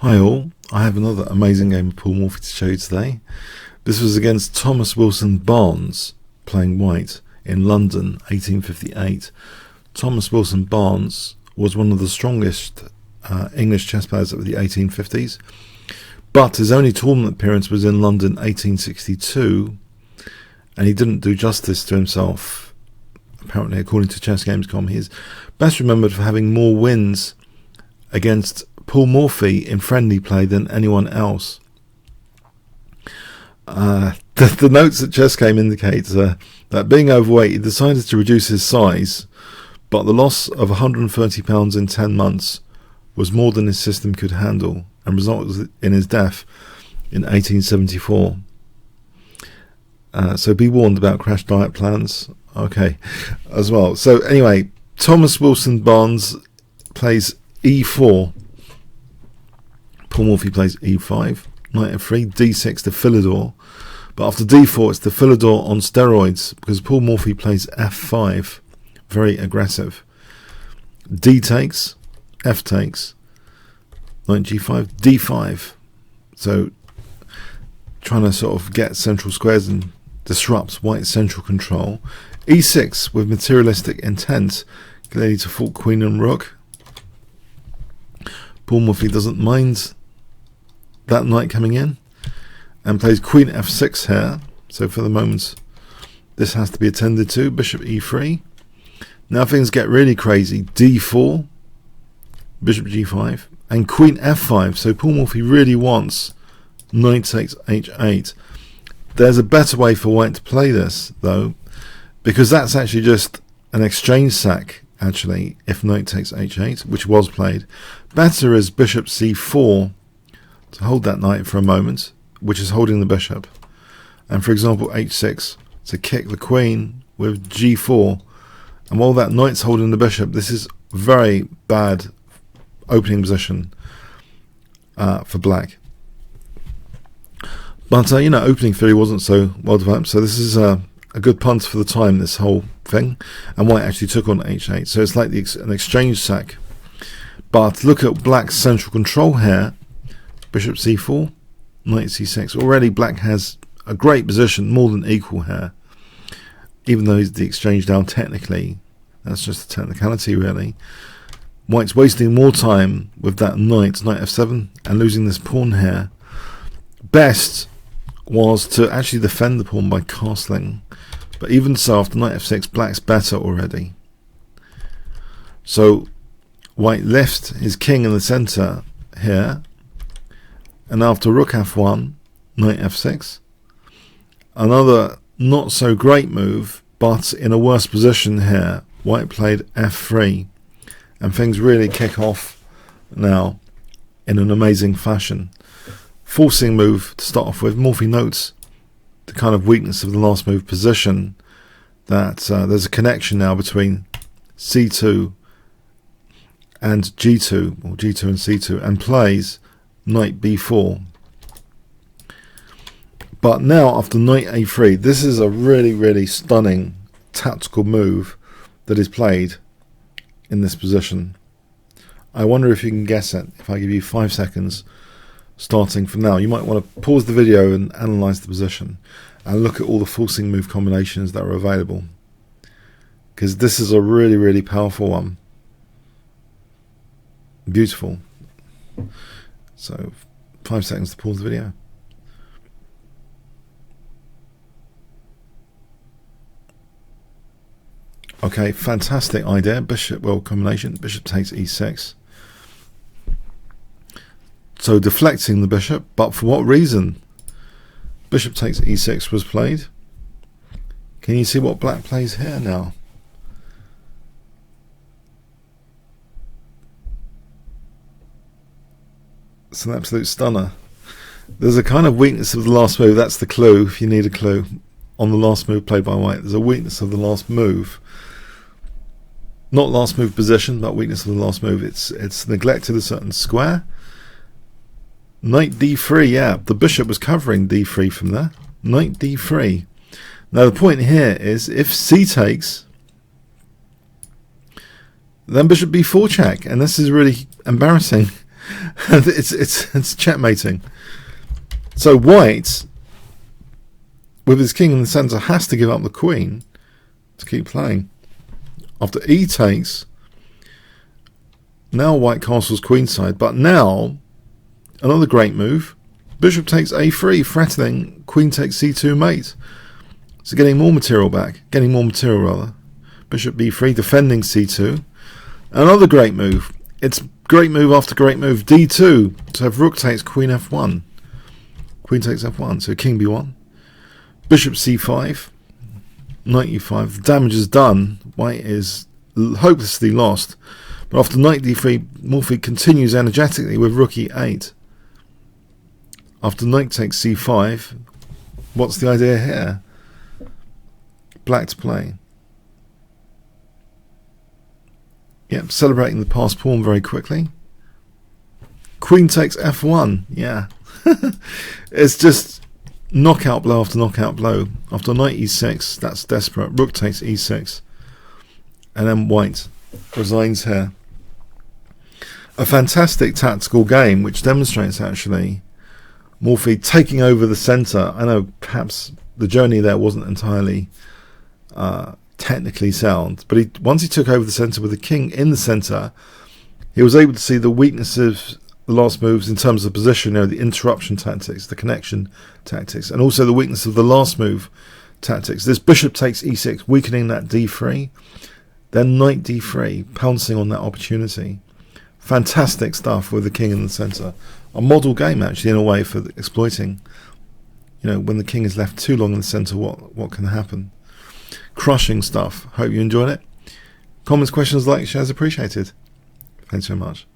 Hi all, I have another amazing game of Paul Morphy to show you today. This was against Thomas Wilson Barnes, playing white, in London, 1858. Thomas Wilson Barnes was one of the strongest English chess players of the 1850s, but his only tournament appearance was in London 1862, and he didn't do justice to himself. Apparently, according to ChessGames.com, he is best remembered for having more wins against Paul Morphy in friendly play than anyone else. The notes at ChessGame indicate that being overweight, he decided to reduce his size, but the loss of £130 in 10 months was more than his system could handle and resulted in his death in 1874. So be warned about crash diet plans, okay, as well. So anyway, Thomas Wilson Barnes plays e4. Paul Morphy plays e5, knight f3, d6 to Philidor. But after d4, it's the Philidor on steroids, because Paul Morphy plays f5, very aggressive. D takes, f takes, knight g5, d5. So trying to sort of get central squares and disrupt white's central control. e6 with materialistic intent, clearly to fault queen and rook. Paul Morphy doesn't mind that knight coming in and plays queen f6 here. So for the moment this has to be attended to. Bishop e3. Now things get really crazy. d4, bishop g5, and queen f5. So Paul Morphy really wants knight takes h8. There's a better way for white to play this though, because that's actually just an exchange sack actually if knight takes h8, which was played. Better is bishop c4 to hold that knight for a moment, which is holding the bishop, and for example h6 to kick the queen with g4, and while that knight's holding the bishop, this is very bad opening position for black. But you know, opening theory wasn't so well developed, so this is a good punt for the time, this whole thing, and white actually took on h8, so it's like an exchange sack. But look at black's central control here. Bishop c4, knight c6. Already black has a great position, more than equal here, even though he's the exchange down technically. That's just a technicality really. White's wasting more time with that knight f7, and losing this pawn here. Best was to actually defend the pawn by castling, but even so, after knight f6, black's better already. So white left his king in the center here, and after rook f1, knight f6, another not so great move, but in a worse position here, white played f3, and things really kick off now in an amazing fashion. Forcing move to start off with. Morphy notes the kind of weakness of the last move position, that there's a connection now between c2 and g2, or g2 and c2, and plays knight b4. But now after knight a3, this is a really stunning tactical move that is played in this position. I wonder if you can guess it if I give you 5 seconds starting from now. You might want to pause the video and analyze the position and look at all the forcing move combinations that are available, because this is a really powerful one. Beautiful. So 5 seconds to pause the video. Okay, fantastic idea. Bishop, well, combination. Bishop takes e6. So deflecting the bishop, but for what reason? Bishop takes e6 was played. Can you see what black plays here now? It's an absolute stunner. There's a kind of weakness of the last move. That's the clue, if you need a clue, on the last move played by white. There's a weakness of the last move. Not last move position, but weakness of the last move. It's neglected a certain square. Knight d3, yeah, the bishop was covering d3 from there. Knight d3. Now the point here is, if c takes, then bishop b4 check, and this is really embarrassing And it's checkmating. So white, with his king in the centre, has to give up the queen to keep playing. After e takes, now white castles queenside, but now another great move. Bishop takes a3, threatening queen takes c2 mate. So getting more material back, Bishop b3, defending c2. Another great move. It's great move after great move. d2 to have rook takes queen f1. Queen takes f1, so king b1. Bishop c5, knight e5. The damage is done. White is hopelessly lost. But after knight d3, Morphy continues energetically with rook e8. After knight takes c5, what's the idea here? Black to play. Yep, celebrating the passed pawn very quickly. Queen takes f1. Yeah. It's just knockout blow after knockout blow. After knight e6, that's desperate. Rook takes e6. And then white resigns here. A fantastic tactical game, which demonstrates actually Morphy taking over the centre. I know perhaps the journey there wasn't entirely technically sound, but once he took over the centre with the king in the centre, he was able to see the weaknesses of the last moves in terms of position, the interruption tactics, the connection tactics, and also the weakness of the last move tactics. This bishop takes e6, weakening that d3, then knight d3, pouncing on that opportunity. Fantastic stuff with the king in the centre. A model game actually in a way for exploiting, when the king is left too long in the centre, what can happen. Crushing stuff. Hope you enjoyed it. Comments, questions, likes, shares appreciated. Thanks so much.